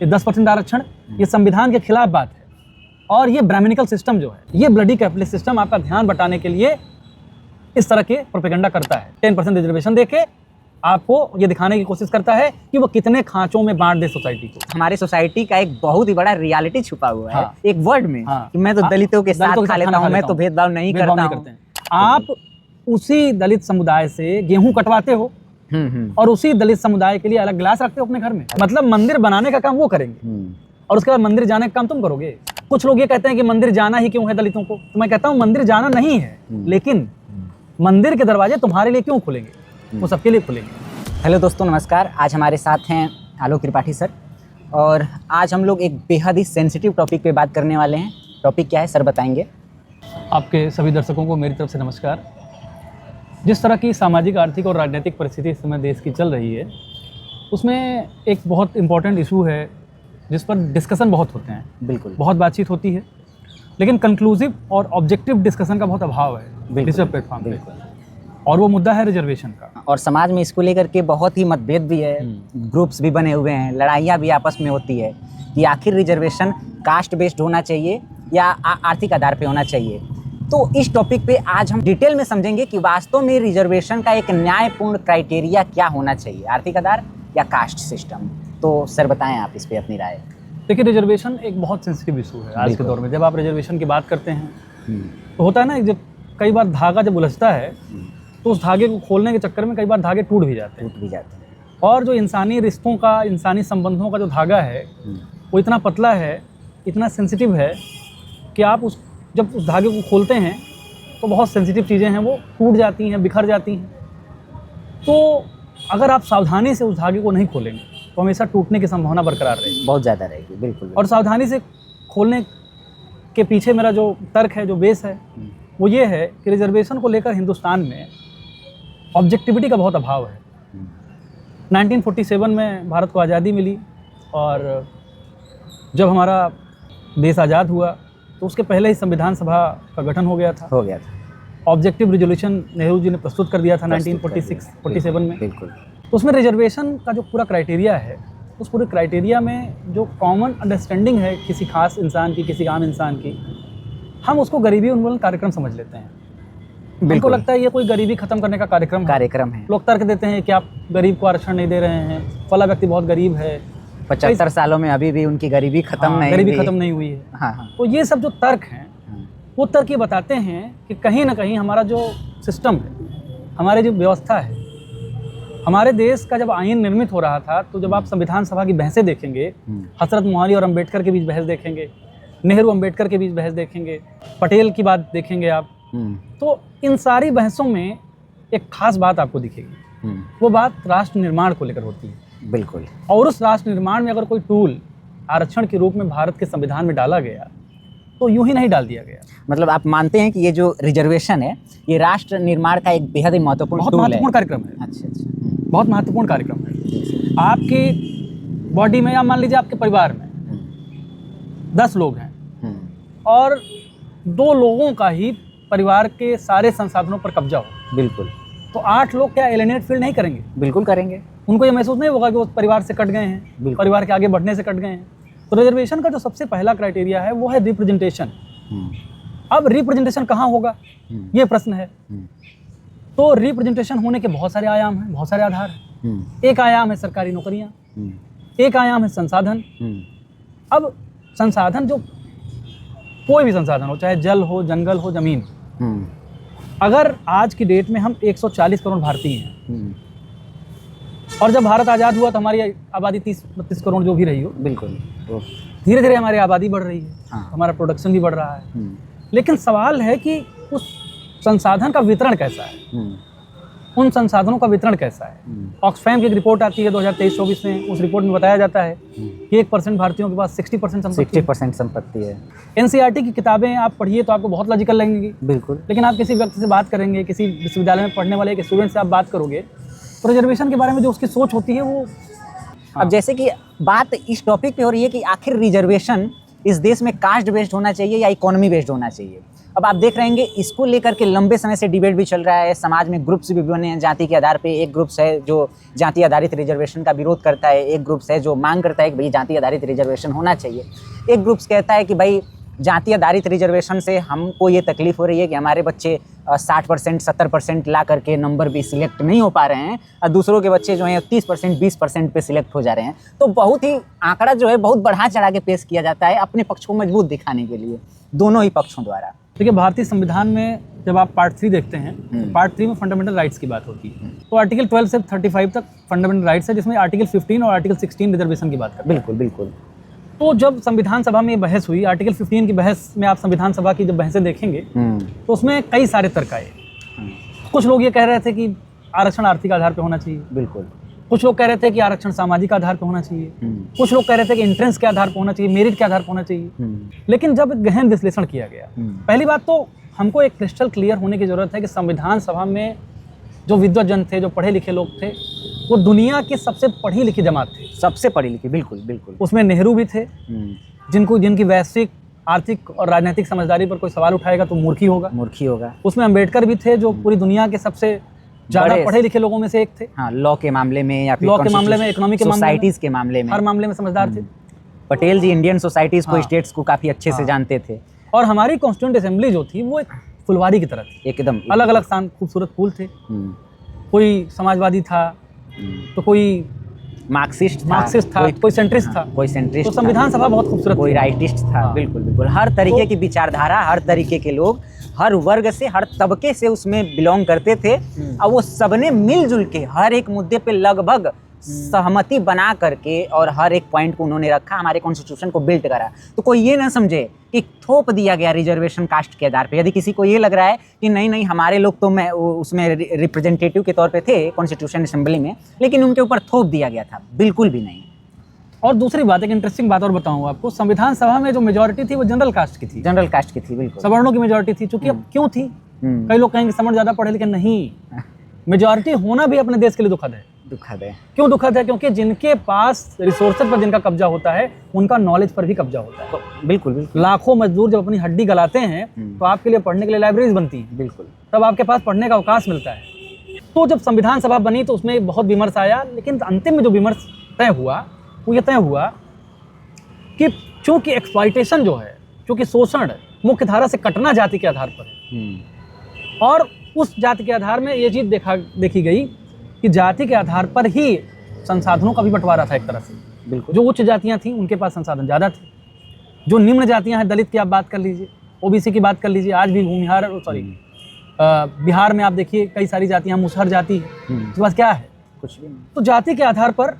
ये 10% आरक्षण, ये संविधान के खिलाफ बात है। और ये ब्राह्मणिकल सिस्टम जो है, ये ब्लडी कैपिटलिस्ट सिस्टम आपका ध्यान बटाने के लिए इस तरह के प्रोपेगेंडा करता है। 10% रिजर्वेशन देके आपको ये दिखाने की कोशिश करता है कि वो कितने खांचों में बांट दे सोसाइटी को। हमारे सोसाइटी का एक बहुत ही बड़ा रियलिटी छुपा हुआ है, हाँ। एक वर्ड में, कि मैं तो दलितों के साथ खा लेता हूँ, मैं तो भेदभाव नहीं करता हूँ। आप उसी दलित समुदाय से गेहूं कटवाते हो और उसी दलित समुदाय के लिए अलग गिलास रखते हो अपने घर में। मतलब मंदिर बनाने का काम वो करेंगे और उसके बाद मंदिर जाने का काम तुम करोगे। कुछ लोग ये कहते हैं कि मंदिर जाना ही क्यों है दलितों को, तो मैं कहता हूँ मंदिर जाना नहीं है, लेकिन मंदिर के दरवाजे तुम्हारे लिए क्यों खुलेंगे, वो सबके लिए खुलेंगे। हेलो दोस्तों, नमस्कार। आज हमारे साथ हैं आलोक त्रिपाठी सर, और आज हम लोग एक बेहद ही सेंसिटिव टॉपिक पे बात करने वाले हैं। टॉपिक क्या है सर, बताएंगे? आपके सभी दर्शकों को मेरी तरफ से नमस्कार। जिस तरह की सामाजिक, आर्थिक और राजनीतिक परिस्थिति इस समय देश की चल रही है, उसमें एक बहुत इम्पोर्टेंट इशू है जिस पर डिस्कशन बहुत होते हैं। बिल्कुल, बहुत बातचीत होती है, लेकिन कंक्लूसिव और ऑब्जेक्टिव डिस्कशन का बहुत अभाव है डिजिटल प्लेटफॉर्म पे। और वो मुद्दा है रिजर्वेशन का। और समाज में इसको लेकर के बहुत ही मतभेद भी है, ग्रुप्स भी बने हुए हैं, लड़ाइयाँ भी आपस में होती है कि आखिर रिजर्वेशन कास्ट बेस्ड होना चाहिए या आर्थिक आधार पे होना चाहिए। तो इस टॉपिक पे आज हम डिटेल में समझेंगे कि वास्तव में रिजर्वेशन का एक न्यायपूर्ण क्राइटेरिया क्या होना चाहिए, आर्थिक आधार या कास्ट सिस्टम। तो सर बताएं आप इस पे अपनी राय। देखिए, रिजर्वेशन एक बहुत सेंसिटिव इशू है आज के दौर में। जब आप रिजर्वेशन की बात करते हैं तो होता है ना, जब कई बार धागा जब उलझता है तो उस धागे को खोलने के चक्कर में कई बार धागे टूट भी जाते हैं। और जो इंसानी रिश्तों का, इंसानी संबंधों का जो धागा है वो इतना पतला है, इतना सेंसिटिव है कि आप जब उस धागे को खोलते हैं तो बहुत सेंसिटिव चीज़ें हैं वो टूट जाती हैं, बिखर जाती हैं। तो अगर आप सावधानी से उस धागे को नहीं खोलेंगे तो हमेशा टूटने की संभावना बरकरार रहेगी, बहुत ज़्यादा रहेगी। बिल्कुल। और सावधानी से खोलने के पीछे मेरा जो तर्क है, जो बेस है, वो ये है कि रिजर्वेशन को लेकर हिंदुस्तान में ऑब्जेक्टिविटी का बहुत अभाव है। 1947 में भारत को आज़ादी मिली और जब हमारा देश आज़ाद हुआ तो उसके पहले ही संविधान सभा का गठन हो गया था। ऑब्जेक्टिव रिजोल्यूशन नेहरू जी ने प्रस्तुत कर दिया था 1947 में। बिल्कुल। तो उसमें रिजर्वेशन का जो पूरा क्राइटेरिया है, उस पूरे क्राइटेरिया में जो कॉमन अंडरस्टैंडिंग है किसी खास इंसान की, किसी आम इंसान की, हम उसको गरीबी उन्मूलन कार्यक्रम समझ लेते हैं। उनको लगता है ये कोई गरीबी खत्म करने का कार्यक्रम है। लोग तर्क देते हैं कि आप गरीब को आरक्षण नहीं दे रहे हैं, फला व्यक्ति बहुत गरीब है, 75 सालों में अभी भी उनकी गरीबी खत्म नहीं हुई है। तो ये सब जो तर्क हैं, वो तर्क ये बताते हैं कि कहीं ना कहीं हमारा जो सिस्टम है, हमारी जो व्यवस्था है, हमारे देश का जब आईन निर्मित हो रहा था तो जब आप संविधान सभा की बहसें देखेंगे, हजरत मोहाली और अम्बेडकर के बीच बहस देखेंगे, नेहरू अम्बेडकर के बीच बहस देखेंगे, पटेल की बात देखेंगे आप, तो इन सारी बहसों में एक खास बात आपको दिखेगी। वो बात राष्ट्र निर्माण को लेकर होती है। बिल्कुल। और उस राष्ट्र निर्माण में अगर कोई टूल आरक्षण के रूप में भारत के संविधान में डाला गया तो यूं ही नहीं डाल दिया गया। मतलब आप मानते हैं कि ये जो रिजर्वेशन है, ये राष्ट्र निर्माण का एक बेहद ही महत्वपूर्ण कार्यक्रम है। अच्छा, बहुत महत्वपूर्ण कार्यक्रम है। आपकी बॉडी में, या मान लीजिए आपके परिवार में 10 लोग हैं और 2 लोगों का ही परिवार के सारे संसाधनों पर कब्जा हो। बिल्कुल। तो 8 लोग क्या एलिनेट फील नहीं करेंगे? बिल्कुल करेंगे। उनको ये महसूस नहीं होगा कि वो परिवार से कट गए हैं, परिवार के आगे बढ़ने से कट गए हैं। तो रिजर्वेशन का जो सबसे पहला क्राइटेरिया है वो है रिप्रेजेंटेशन। अब रिप्रेजेंटेशन कहाँ होगा, ये प्रश्न है। तो रिप्रेजेंटेशन होने के बहुत सारे आयाम हैं, बहुत सारे आधार हैं। एक आयाम है सरकारी नौकरियाँ, एक आयाम है संसाधन। अब संसाधन, जो कोई भी संसाधन हो, चाहे जल हो, जंगल हो, जमीन, अगर आज की डेट में हम 140 करोड़ भारतीय हैं और जब भारत आज़ाद हुआ तो हमारी आबादी 30-32 करोड़ जो भी रही हो, बिल्कुल, धीरे धीरे हमारी आबादी बढ़ रही है। हमारा प्रोडक्शन भी बढ़ रहा है। लेकिन सवाल है कि उस संसाधन का वितरण कैसा है, उन संसाधनों का वितरण कैसा है। ऑक्सफैम की एक रिपोर्ट आती है 2023-24 में, उस रिपोर्ट में बताया जाता है कि 1% भारतीयों के पास 60% संपत्ति है। एनसीईआरटी की किताबें आप पढ़िए तो आपको बहुत लॉजिकल लगेंगी। बिल्कुल। लेकिन आप किसी व्यक्ति से बात करेंगे, किसी विश्वविद्यालय में पढ़ने वाले एक स्टूडेंट से आप बात करोगे तो रिजर्वेशन के बारे में जो उसकी सोच होती है वो। अब जैसे कि बात इस टॉपिक पे हो रही है कि आखिर रिजर्वेशन इस देश में कास्ट बेस्ड होना चाहिए या इकोनॉमी बेस्ड होना चाहिए। अब आप देख रहे होंगे इसको लेकर के लंबे समय से डिबेट भी चल रहा है, समाज में ग्रुप्स भी बने हैं जाति के आधार पे। एक ग्रुप्स है जो जाति आधारित रिजर्वेशन का विरोध करता है, एक ग्रुप्स है जो मांग करता है कि भाई जाति आधारित रिजर्वेशन होना चाहिए, एक ग्रुप्स कहता है कि भाई जाति आधारित रिजर्वेशन से हमको ये तकलीफ हो रही है कि हमारे बच्चे 60% 70% ला करके नंबर भी सिलेक्ट नहीं हो पा रहे हैं और दूसरों के बच्चे जो हैं 30% 20% पे सिलेक्ट हो जा रहे हैं। तो बहुत ही आंकड़ा जो है बहुत बढ़ा चढ़ा के पेश किया जाता है अपने पक्ष को मजबूत दिखाने के लिए, दोनों ही पक्षों द्वारा। देखिए, भारतीय संविधान में जब आप पार्ट 3 देखते हैं, पार्ट 3 में फंडामेंटल राइट्स की बात होती है। तो आर्टिकल 12 से 35 तक फंडामेंटल राइट्स है, जिसमें आर्टिकल 15 और आर्टिकल 16 रिजर्वेशन की बात करते हैं। बिल्कुल बिल्कुल। तो जब संविधान सभा में ये बहस हुई, आर्टिकल 15 की बहस में आप संविधान सभा की जब बहसें देखेंगे तो उसमें कई सारे तर्क आए। कुछ लोग ये कह रहे थे कि आरक्षण आर्थिक आधार पर होना चाहिए, बिल्कुल। कुछ लोग कह रहे थे कि आरक्षण सामाजिक आधार पर होना चाहिए, कुछ लोग कह रहे थे कि एंट्रेंस के आधार पर होना चाहिए, मेरिट के आधार पर होना चाहिए। लेकिन जब गहन विश्लेषण किया गया, पहली बात तो हमको एक क्रिस्टल क्लियर होने की जरूरत है कि संविधान सभा में जो विद्वजन थे, जो पढ़े लिखे लोग थे, वो दुनिया की सबसे पढ़ी लिखी जमात थे, सबसे पढ़ी लिखी। बिल्कुल बिल्कुल। उसमें नेहरू भी थे, जिनकी वैश्विक आर्थिक और राजनीतिक समझदारी पर कोई सवाल उठाएगा तो मूर्खी होगा। उसमें अंबेडकर भी थे, जो पूरी दुनिया के सबसे ज्यादा पढ़े लिखे लोगों में से एक थे। हाँ, लॉ के मामले में या फिर लॉ के मामले में, इकोनॉमी के मामले में, सोसाइटीज के मामले में, हर मामले में समझदार थे। पटेल जी इंडियन सोसाइटीज को, स्टेट्स को काफी अच्छे से जानते थे। और हमारी कॉन्स्टिट्यूंट असेंबली जो थी वो एक फुलवारी की तरह थी, एकदम अलग अलग खूबसूरत फूल थे। कोई समाजवादी था तो कोई मार्क्सिस्ट था, कोई सेंट्रिस्ट था, तो संविधान सभा बहुत खूबसूरत, कोई राइटिस्ट था। बिल्कुल बिल्कुल। हर तरीके की विचारधारा, हर तरीके के लोग, हर वर्ग से, हर तबके से उसमें बिलोंग करते थे और वो सबने मिलजुल के हर एक मुद्दे पे लगभग सहमति बना करके और हर एक पॉइंट को उन्होंने रखा, हमारे कॉन्स्टिट्यूशन को बिल्ड करा। तो कोई ये ना समझे कि थोप दिया गया रिजर्वेशन कास्ट के आधार पे। यदि किसी को ये लग रहा है कि नहीं हमारे लोग तो मैं उसमें रिप्रेजेंटेटिव के तौर पे थे कॉन्स्टिट्यूशन असेंबली में, लेकिन उनके ऊपर थोप दिया गया था, बिल्कुल भी नहीं। और दूसरी बात, एक इंटरेस्टिंग बात और बताऊँ आपको, संविधान सभा में जो मेजोरिटी थी वो जनरल कास्ट की थी, बिल्कुल। सवर्णों की मेजोरिटी थी। चूंकि अब क्यों थी, कई लोग कहेंगे सवर्ण ज्यादा पढ़े, लेकिन नहीं, मेजोरिटी होना भी अपने देश के लिए दुखद है। क्यों दुखद है? क्योंकि जिनके पास रिसोर्सेज पर जिनका कब्जा होता है, उनका नॉलेज पर भी कब्जा होता है। तो बिल्कुल। लाखों मजदूर जब अपनी हड्डी गलाते हैं तो आपके लिए पढ़ने के लिए लाइब्रेरीज बनती हैं, बिल्कुल, तब आपके पास पढ़ने का अवकाश मिलता है। तो जब संविधान सभा बनी तो उसमें बहुत विमर्श आया, लेकिन अंतिम में जो विमर्श तय हुआ वो ये तय हुआ कि चूंकि एक्सप्लॉइटेशन जो है, चूंकि शोषण मुख्य धारा से कटना जाति के आधार पर है, और उस जाति के आधार में ये चीज देखी गई कि जाति के आधार पर ही संसाधनों का भी बंटवारा था एक तरह से। बिल्कुल। जो उच्च जातियां थी उनके पास संसाधन ज़्यादा थे, जो निम्न जातियां हैं, दलित की आप बात कर लीजिए, ओबीसी की बात कर लीजिए, आज भी बिहार में आप देखिए कई सारी जातियां, मुसहर जाति है, उसके पास क्या है? कुछ भी नहीं। तो जाति के आधार पर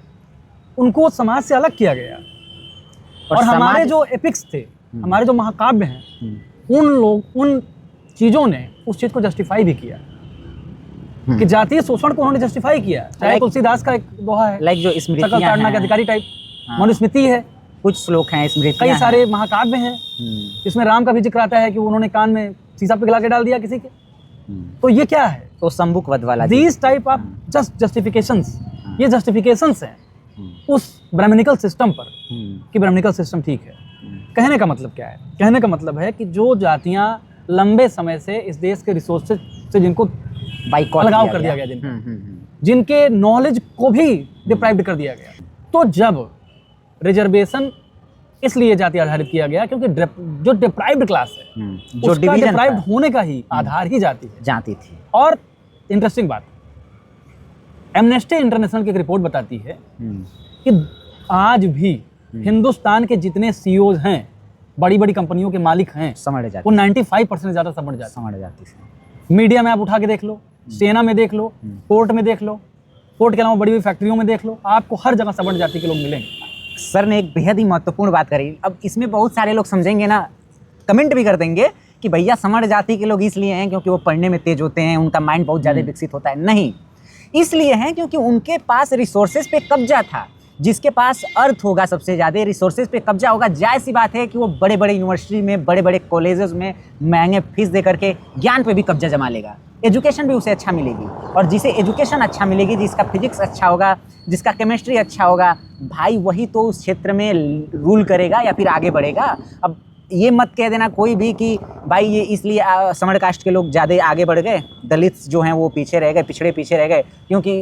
उनको समाज से अलग किया गया। और हमारे जो एपिक्स थे, हमारे जो महाकाव्य हैं, उन चीज़ों ने उस चीज़ को जस्टिफाई भी किया कि जातीय शोषण को उन्होंने जस्टिफाई किया। चाहे तुलसीदास का एक दोहा है, लाइक जो स्मृतियां हैं, के अधिकारी टाइप, मनुस्मृति है, कुछ श्लोक हैं, स्मृतियां, कई सारे महाकाव्य हैं। इसमें राम का भी जिक्र आता है कि उन्होंने कान में शीशा पिघला के डाल दिया किसी के। तो ये क्या है? तो संबुक वध वाला दीज टाइप ऑफ जस्टिफिकेशंस, ये जस्टिफिकेशंस हैं उस ब्राह्मणिकल सिस्टम पर कि ब्राह्मणिकल सिस्टम ठीक है। कहने का मतलब क्या है? कहने का मतलब है कि जो जातियां लंबे समय से इस देश के रिसोर्सेज से जिनको अलगाव कर दिया गया, जिनके नॉलेज को भी डिप्राइव्ड कर दिया गया, तो जब रिजर्वेशन इसलिए जाति आधारित किया गया क्योंकि जो डिप्राइव्ड क्लास है, जो डिप्राइव्ड होने का ही आधार ही जाति थी। और इंटरेस्टिंग बात, एमनेस्टी इंटरनेशनल की एक रिपोर्ट बताती है कि आज भी हिंदुस्तान के जितने सीईओज हैं, बड़ी बड़ी कंपनियों के मालिक हैं, वो 95% ज्यादा समझ जाती है। मीडिया में आप उठा के देख लो, सेना में देख लो, पोर्ट में देख लो, पोर्ट के अलावा बड़ी बड़ी फैक्ट्रियों में देख लो, आपको हर जगह सवर्ण जाति के लोग मिलेंगे। सर ने एक बेहद ही महत्वपूर्ण बात करी। अब इसमें बहुत सारे लोग समझेंगे ना, कमेंट भी कर देंगे कि भैया सवर्ण जाति के लोग इसलिए हैं क्योंकि वो पढ़ने में तेज होते हैं, उनका माइंड बहुत ज़्यादा विकसित होता है। नहीं, इसलिए हैं क्योंकि उनके पास रिसोर्सेज पे कब्जा था। जिसके पास अर्थ होगा, सबसे ज़्यादा रिसोर्सेज पे कब्जा होगा, जायज़ सी बात है कि वो बड़े बड़े यूनिवर्सिटी में, बड़े बड़े कॉलेजेस में महंगे फीस दे करके ज्ञान पे भी कब्जा जमा लेगा। एजुकेशन भी उसे अच्छा मिलेगी, और जिसे एजुकेशन अच्छा मिलेगी, जिसका फिजिक्स अच्छा होगा, जिसका केमिस्ट्री अच्छा होगा, भाई वही तो उस क्षेत्र में रूल करेगा या फिर आगे बढ़ेगा। अब ये मत कह देना कोई भी कि भाई ये इसलिए समर कास्ट के लोग ज़्यादा आगे बढ़ गए, दलित जो हैं वो पीछे रह गए, पिछड़े पीछे रह गए क्योंकि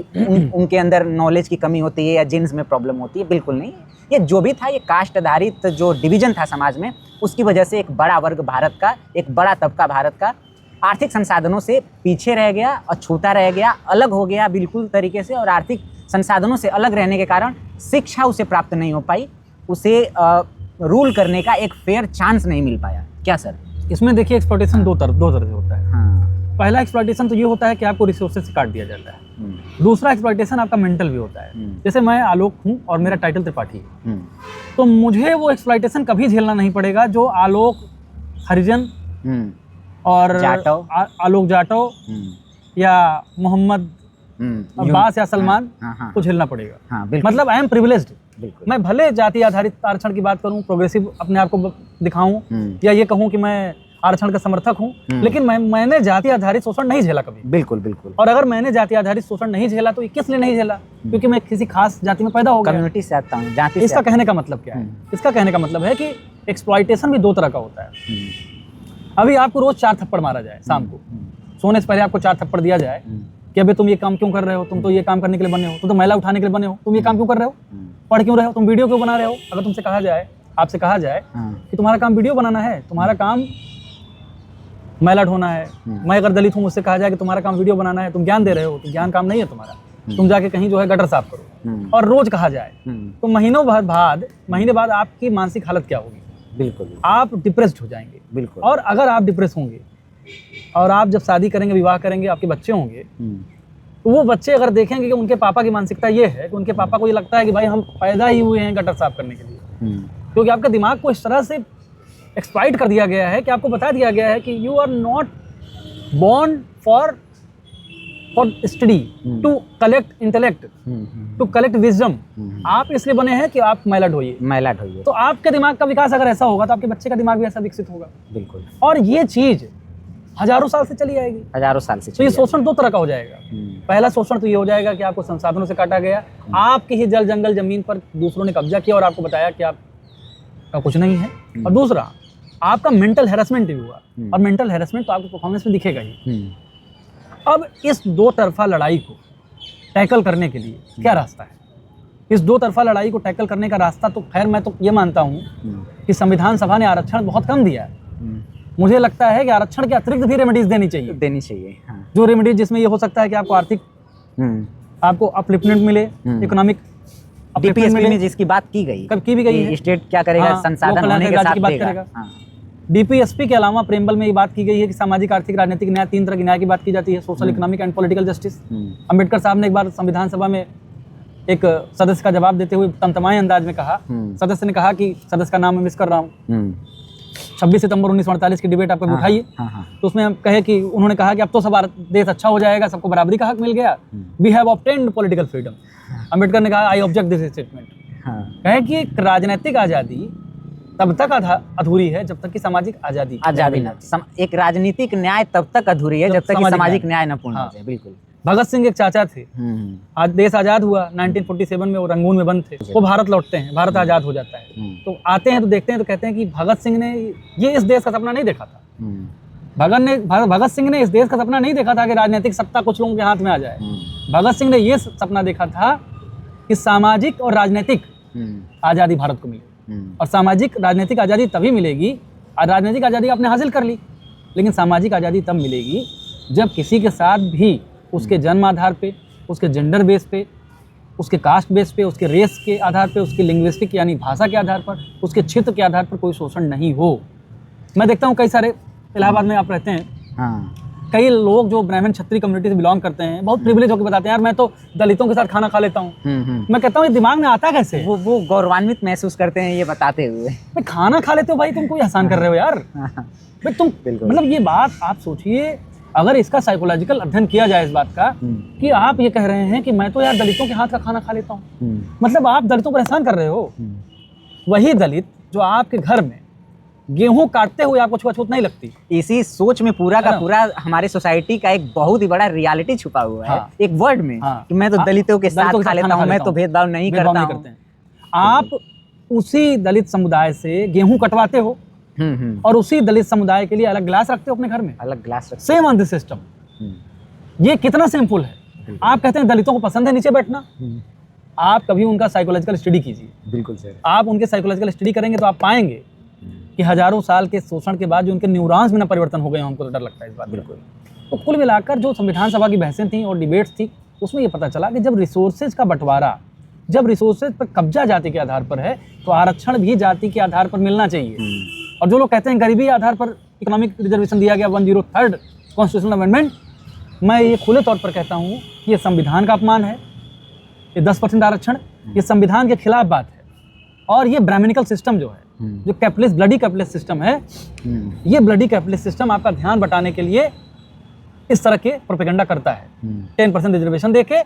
उनके अंदर नॉलेज की कमी होती है या जीन्स में प्रॉब्लम होती है। बिल्कुल नहीं, ये जो भी था, ये कास्ट आधारित जो डिवीजन था समाज में, उसकी वजह से एक बड़ा वर्ग भारत का, एक बड़ा तबका भारत का आर्थिक संसाधनों से पीछे रह गया, अछूता रह गया, अलग हो गया बिल्कुल तरीके से। और आर्थिक संसाधनों से अलग रहने के कारण शिक्षा उसे प्राप्त नहीं हो पाई, उसे रूल करने का एक फेयर चांस नहीं मिल पाया। क्या सर? इसमें देखिए एक्सप्लॉयटेशन दो तरह से होता है। हाँ। पहला एक्सप्लॉयटेशन तो ये होता है कि आपको रिसोर्सेज से काट दिया जाता है। दूसरा एक्सप्लॉयटेशन आपका मेंटल भी होता है। जैसे मैं आलोक हूँ और मेरा टाइटल त्रिपाठी है, तो मुझे वो एक्सप्लॉयटेशन कभी झेलना नहीं पड़ेगा जो आलोक हरिजन और आलोक जाटव या मोहम्मद अब्बास या सलमान को झेलना पड़ेगा। मतलब आई एम प्रिविलेज्ड। मैं भले जाति आधारित आरक्षण की बात करूं, प्रोग्रेसिव अपने आप को दिखाऊं या ये कहूं कि मैं आरक्षण का समर्थक हूं, लेकिन मैंने जाति आधारित शोषण नहीं झेला कभी। बिल्कुल बिल्कुल। और अगर मैंने जाति आधारित शोषण नहीं झेला तो ये किस लिए नहीं झेला? क्योंकि मैं किसी खास जाति में पैदा हो गया, कम्युनिटी से आता हूं, जाति से। इसका कहने का मतलब क्या है? इसका कहने का मतलब है कि एक्सप्लॉयटेशन भी दो तरह का होता है। अभी आपको रोज 4 थप्पड़ मारा जाए, शाम को सोने से पहले आपको 4 थप्पड़ दिया जाए कि अबे तुम ये काम क्यों कर रहे हो, तुम तो ये काम करने के लिए बने हो, तुम तो मैला उठाने के लिए बने हो, तुम ये काम क्यों कर रहे हो, पढ़ क्यों रहे हो, तुम वीडियो क्यों बना रहे हो। अगर तुमसे कहा जाए, आपसे कहा जाए कि तुम्हारा काम वीडियो बनाना है, तुम्हारा काम मैला ढोना है, मैं अगर दलित हूँ, मुझसे कहा जाए कि तुम्हारा काम वीडियो बनाना है, तुम ज्ञान दे रहे हो, तो ज्ञान काम नहीं है तुम्हारा, तुम जाके कहीं जो है गटर साफ करो, और रोज कहा जाए, तो महीने बाद आपकी मानसिक हालत क्या होगी? बिल्कुल, आप डिप्रेस्ड हो जाएंगे। बिल्कुल। और अगर आप डिप्रेस होंगे और आप जब शादी करेंगे, विवाह करेंगे, आपके बच्चे होंगे, तो वो बच्चे अगर देखेंगे कि उनके पापा की मानसिकता ये है कि उनके पापा को ये लगता है कि भाई हम पैदा ही हुए हैं गटर साफ करने के लिए, क्योंकि आपका दिमाग को इस तरह से एक्सप्लॉइट कर दिया गया है कि आपको बता दिया गया है कि you are not born for study, to collect intellect, to collect wisdom. आप इसलिए बने हैं कि आप मैला ढोइए। तो आपके दिमाग का विकास अगर ऐसा होगा तो आपके बच्चे का दिमाग भी ऐसा विकसित होगा। बिल्कुल। और ये चीज हजारों साल से चली आएगी, हजारों साल से। तो ये शोषण दो तरह का हो जाएगा। पहला शोषण तो ये हो जाएगा कि आपको संसाधनों से काटा गया, आपके ही जल जंगल जमीन पर दूसरों ने कब्जा किया और आपको बताया कि आपका कुछ नहीं है। और दूसरा, आपका मेंटल हैरेसमेंट भी हुआ, और मेंटल हैरेसमेंट तो आपको परफॉर्मेंस में दिखेगा ही। अब इस दो तरफा लड़ाई को टैकल करने के लिए क्या रास्ता है? इस दो तरफा लड़ाई को टैकल करने का रास्ता तो खैर मैं तो ये मानता हूँ कि संविधान सभा ने आरक्षण बहुत कम दिया है। मुझे लगता है कि आरक्षण के अतिरिक्त भी रेमेडीज देनी चाहिए। हाँ। जो रेमेडीज जिसमें ये हो सकता है कि आपको आर्थिक आपको अपलिफ्टमेंट मिले, इकोनॉमिक डीपीएसपी में जिसकी बात की गई, कब की भी गई है, स्टेट क्या करेगा, संसाधन होने के साथ देगा। डीपीएसपी के अलावा प्रेमबल में ये बात की गई है कि सामाजिक, आर्थिक, राजनीतिक न्याय, 3 तरह के न्याय की बात की जाती है, social, economic and political justice. Ambedkar साहब ने एक बार संविधान सभा में एक सदस्य का जवाब देते हुए तमतमाए अंदाज में कहा, सदस्य ने कहा कि सदस्य का नाम मैं मिस कर रहा हूँ, 26 सितंबर 1948 की डिबेट आप कभी उठाइए, तो उसमें हम कहे कि उन्होंने कहा कि अब तो सब देश अच्छा हो जाएगा, सबको बराबरी का हक मिल गया, we have obtained political freedom. Ambedkar ने कहा आई ऑब्जेक्ट दिस स्टेटमेंट। कहे कि राजनीतिक आज़ादी तब तक अधूरी है जब तक कि सामाजिक आज़ादी न, एक राजनीतिक न्याय तब तक अधूरी है जब तक कि सामाजिक न्याय न पूर्ण हो जाए। बिल्कुल। भगत सिंह एक चाचा थे, आज देश आज़ाद हुआ 1947 में, वो रंगून में बंद थे, वो भारत लौटते हैं, भारत आज़ाद हो जाता है, तो आते हैं तो देखते हैं तो कहते हैं कि भगत सिंह ने ये इस देश का सपना नहीं देखा था। भगत सिंह ने इस देश का सपना नहीं देखा था कि राजनीतिक सत्ता कुछ लोगों के हाथ में आ जाए। भगत सिंह ने ये सपना देखा था कि सामाजिक और राजनीतिक आज़ादी भारत को मिले, और सामाजिक राजनीतिक आज़ादी तभी मिलेगी, और राजनीतिक आज़ादी आपने हासिल कर ली, लेकिन सामाजिक आज़ादी तब मिलेगी जब किसी के साथ भी उसके जन्म आधार पे, उसके जेंडर बेस पे, उसके कास्ट बेस पे, उसके रेस के आधार पे, उसके लिंग्विस्टिक यानी भाषा के आधार पर, उसके क्षेत्र के आधार पर कोई शोषण नहीं हो। मैं देखता हूँ कई सारे, इलाहाबाद में आप रहते हैं, कई लोग जो ब्राह्मण क्षत्रिय कम्युनिटी से बिलोंग करते हैं बहुत प्रिविलेज होकर बताते हैं यार मैं तो दलितों के साथ खाना खा लेता हूँ। मैं कहता हूँ ये दिमाग में आता कैसे? वो गौरवान्वित महसूस करते हैं ये बताते हुए। भाई खाना खा लेते हो भाई, तुम कोई एहसान कर रहे हो यार। भाई तुम मतलब ये बात आप सोचिए, अगर इसका साइकोलॉजिकल अध्ययन किया जाए इस बात का कि आप ये कह रहे हैं कि मैं तो यार दलितों के हाथ का खाना खा लेता हूँ, मतलब आप दलितों पर एहसान कर रहे हो। वही दलित जो आपके घर में गेहूं काटते हुए आपको छुआछूत नहीं लगती। इसी सोच में पूरा का पूरा हमारे सोसाइटी का एक बहुत ही बड़ा रियलिटी छुपा हुआ है। एक वर्ड में कि मैं तो दलितों के साथ खा लेता हूं, मैं तो भेदभाव नहीं करता हूं। आप उसी दलित समुदाय से गेहूं कटवाते हो, और उसी दलित समुदाय के लिए अलग ग्लास रखते हो अपने घर में, अलग ग्लास रख। Same on this system. ये कितना सिंपल है। आप कहते हैं दलितों को पसंद है नीचे बैठना, आप कभी उनका साइकोलॉजिकल स्टडी कीजिए। बिल्कुल सर। आप उनके साइकोलॉजिकल स्टडी करेंगे तो आप पाएंगे कि हजारों साल के शोषण के बाद जो उनके न्यूरॉन्स में ना परिवर्तन हो गए, हमको तो डर लगता है इस बात। बिल्कुल। तो कुल मिलाकर जो संविधान सभा की बहसें थी और डिबेट्स थी, उसमें ये पता चला कि जब रिसोर्सेज का बंटवारा, जब रिसोर्सेज पर कब्जा जाति के आधार पर है, तो आरक्षण भी जाति के आधार पर मिलना चाहिए। और जो लोग कहते हैं गरीबी आधार पर इकोनॉमिक रिजर्वेशन दिया गया 103rd कॉन्स्टिट्यूशनल अमेंडमेंट, मैं ये खुले तौर पर कहता हूँ ये संविधान का अपमान है। ये 10% आरक्षण ये संविधान के खिलाफ बात है। और ये ब्राह्मणिकल सिस्टम जो है, जो कैपिटलिस्ट ब्लडी कैपिटलिस्ट सिस्टम है, ये ब्लडी कैपिटलिस्ट सिस्टम आपका ध्यान बटाने के लिए इस तरह के प्रोपेगेंडा करता है। 10% रिजर्वेशन देके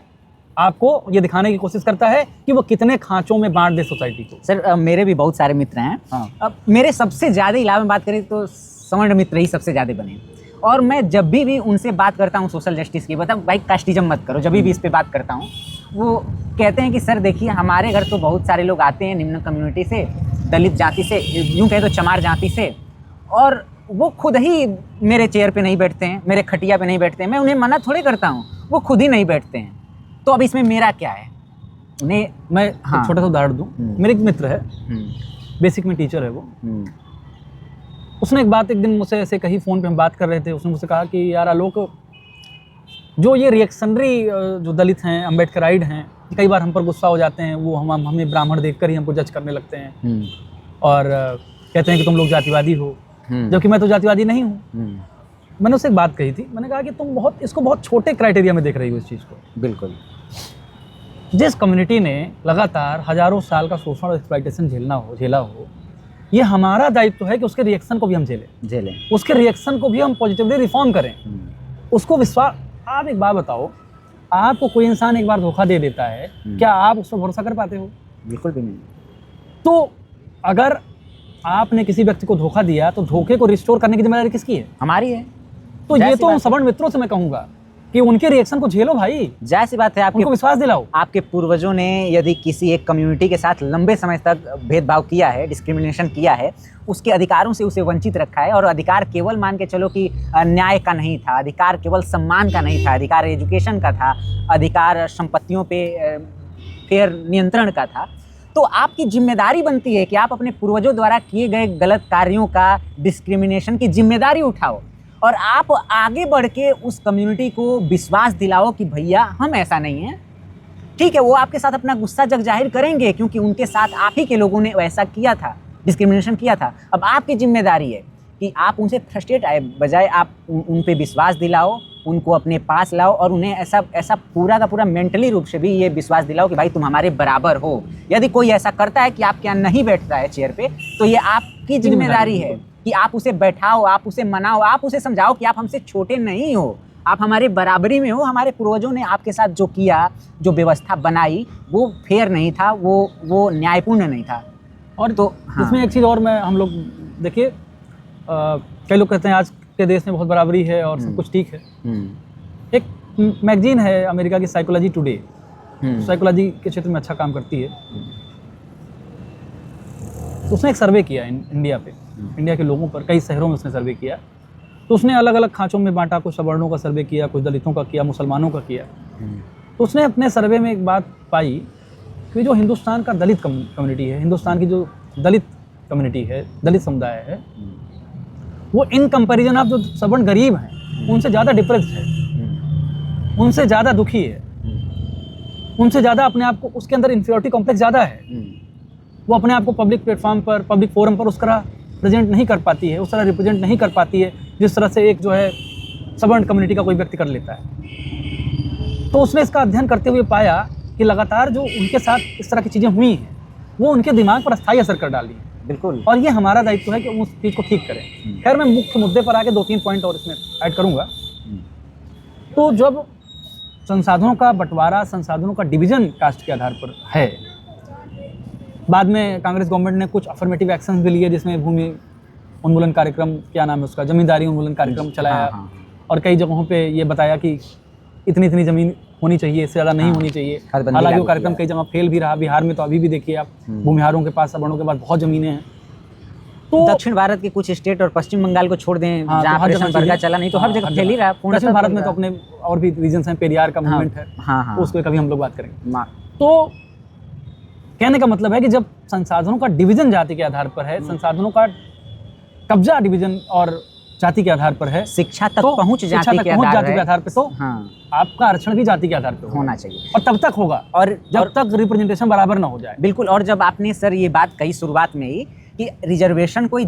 आपको ये दिखाने की कोशिश करता है कि वो कितने खांचों में बांट दे सोसाइटी को। सर मेरे भी बहुत सारे मित्र हैं। हाँ। अब मेरे सबसे ज़्यादा इलावा में बात करें तो सवर्ण मित्र ही सबसे ज़्यादा बने। और मैं जब भी उनसे बात करता हूँ सोशल जस्टिस की, बता भाई कास्टिज्म मत करो, जब भी इस पे बात करता हूँ वो कहते हैं कि सर देखिए हमारे घर तो बहुत सारे लोग आते हैं निम्न कम्युनिटी से, दलित जाति से, यूँ कहें तो चमार जाति से, और वो खुद ही मेरे चेयर पे नहीं बैठते हैं, मेरे खटिया पे नहीं बैठते हैं। मैं उन्हें मना थोड़े करता हूँ, वो खुद ही नहीं बैठते हैं। तो अब इसमें मेरा क्या है? उन्हें मैं हाँ। छोटा सा उदाहरण दूँ। मेरे एक मित्र है, बेसिक में टीचर है वो। उसने एक बात एक दिन मुझसे ऐसे कही, फ़ोन पे हम बात कर रहे थे, उसने मुझसे कहा कि यार आलोक, जो ये रिएक्शनरी जो दलित हैं, अम्बेडकराइड हैं, कई बार हम पर गुस्सा हो जाते हैं, वो हमें ब्राह्मण देखकर ही हमको जज करने लगते हैं और कहते हैं कि तुम लोग जातिवादी हो, जबकि मैं तो जातिवादी नहीं हूँ। मैंने उससे एक बात कही थी, मैंने कहा कि तुम इसको बहुत छोटे क्राइटेरिया में देख रही हो इस चीज़ को। बिल्कुल। जिस कम्युनिटी ने लगातार हजारों साल का शोषण और एक्सप्लॉइटेशन झेला हो, ये हमारा दायित्व है कि उसके रिएक्शन को भी हम झेलें, उसके रिएक्शन को भी हम पॉजिटिवली रिफॉर्म करें, उसको विश्वास। आप एक बात बताओ, आपको कोई इंसान एक बार धोखा दे देता है, क्या आप उस पर भरोसा कर पाते हो? बिल्कुल भी नहीं। तो अगर आपने किसी व्यक्ति को धोखा दिया तो धोखे को रिस्टोर करने की जिम्मेदारी किसकी है? हमारी है। तो ये तो सवर्ण मित्रों से मैं कहूँगा कि उनके रिएक्शन को झेलो भाई, जाहिर सी बात है। उनको विश्वास दिलाओ। आपके पूर्वजों ने यदि किसी एक कम्युनिटी के साथ लंबे समय तक भेदभाव किया है, डिस्क्रिमिनेशन किया है, उसके अधिकारों से उसे वंचित रखा है, और अधिकार केवल मान के चलो कि न्याय का नहीं था, अधिकार केवल सम्मान का नहीं था, अधिकार एजुकेशन का था, अधिकार संपत्तियों पे फेयर नियंत्रण का था, तो आपकी जिम्मेदारी बनती है कि आप अपने पूर्वजों द्वारा किए गए गलत कार्यों का, डिस्क्रिमिनेशन की जिम्मेदारी उठाओ और आप आगे बढ़ के उस कम्युनिटी को विश्वास दिलाओ कि भैया हम ऐसा नहीं हैं। ठीक है, वो आपके साथ अपना गुस्सा जग जाहिर करेंगे क्योंकि उनके साथ आप ही के लोगों ने वैसा किया था, डिस्क्रिमिनेशन किया था। अब आपकी जिम्मेदारी है कि आप उनसे फ्रस्ट्रेट आए, बजाय आप उन पे विश्वास दिलाओ, उनको अपने पास लाओ और उन्हें ऐसा पूरा का पूरा मेंटली रूप से भी ये विश्वास दिलाओ कि भाई तुम हमारे बराबर हो। यदि कोई ऐसा करता है कि आपके यहाँ नहीं बैठता है चेयर पे, तो ये आपकी जिम्मेदारी है कि आप उसे बैठाओ, आप उसे मनाओ, आप उसे समझाओ कि आप हमसे छोटे नहीं हो, आप हमारे बराबरी में हो। हमारे पूर्वजों ने आपके साथ जो किया, जो व्यवस्था बनाई, वो फेयर नहीं था, वो न्यायपूर्ण नहीं था। और तो हाँ। इसमें एक चीज़ और हम लोग देखिए, कई लोग कहते हैं आज के देश में बहुत बराबरी है और सब कुछ ठीक है। एक मैगजीन है अमेरिका की, साइकोलॉजी टुडे, साइकोलॉजी के क्षेत्र में अच्छा काम करती है। तो उसने एक सर्वे किया इंडिया पे, इंडिया के लोगों पर, कई शहरों में उसने सर्वे किया। तो उसने अलग अलग खांचों में बांटा, कुछ सवर्णों का सर्वे किया, कुछ दलितों का किया, मुसलमानों का किया। तो उसने अपने सर्वे में एक बात पाई कि जो हिंदुस्तान का दलित कम्युनिटी है, हिंदुस्तान की जो दलित कम्युनिटी है, दलित समुदाय है, वो इन कंपैरिजन ऑफ जो सवर्ण गरीब हैं उनसे ज़्यादा डिप्रेस्ड है, उनसे ज़्यादा दुखी है, उनसे ज़्यादा अपने आप को, उसके अंदर इन्फीरियरिटी कॉम्प्लेक्स ज़्यादा है। वो अपने आप को पब्लिक प्लेटफॉर्म पर, पब्लिक फोरम पर उस तरह प्रेजेंट नहीं कर पाती है, उस तरह रिप्रेजेंट नहीं कर पाती है जिस तरह से एक जो है सवर्ण कम्युनिटी का कोई व्यक्ति कर लेता है। तो उसने इसका अध्ययन करते हुए पाया कि लगातार जो उनके साथ इस तरह की चीज़ें हुई हैं वो उनके दिमाग पर अस्थायी असर कर डाली है। बिल्कुल। और ये हमारा दायित्व है कि उस चीज़ को ठीक करें। खैर, मैं मुख्य मुद्दे पर आके 2-3 पॉइंट और इसमें ऐड करूँगा। तो जब संसाधनों का बंटवारा, संसाधनों का डिवीजन कास्ट के आधार पर है, बाद में कांग्रेस गवर्नमेंट ने कुछ अफर्मेटिव एक्शंस भी लिए, जिसमें भूमि उन्मूलन कार्यक्रम, क्या नाम है उसका, जमींदारी उन्मूलन कार्यक्रम चलाया। और कई जगहों पे ये बताया कि इतनी ज़मीन होनी चाहिए, इससे ज़्यादा नहीं होनी चाहिए। हालांकि वो कार्यक्रम कई जगह फेल भी रहा। बिहार में तो अभी भी देखिए आप, भूमिहारों के पास, सवर्णों के पास बहुत ज़मीनें हैं। तो दक्षिण भारत के कुछ स्टेट और पश्चिम बंगाल को छोड़ दें हाँ, जहाँ तो हर जगह ऑपरेशन बरगा चला, नहीं तो हर जगह फैल ही रहा है। पूर्णतः दक्षिण भारत फैल में तो रहा है। अपने और भी रीजन्स हैं, पेरियार का मूवमेंट है, हाँ हाँ, उसको कभी हम लोग बात करेंगे। मा- तो कहने का मतलब है कि जब संसाधनों का डिवीजन जाति के आधार पर है, संसाधनों का कब्जा डिवीजन और जाति के आधार पर है, शिक्षा तक तो पहुंच शिक्षा जाति तक के पहुंच आधार जाति के है। आधार पे तो हाँ, आपका आरक्षण भी जाति के आधार पे होना चाहिए। और तब तक होगा और जब तक रिप्रेजेंटेशन बराबर ना हो जाए। बिल्कुल, और जब आपने सर ये बात कही शुरुआत में ही कि रिजर्वेशन कोई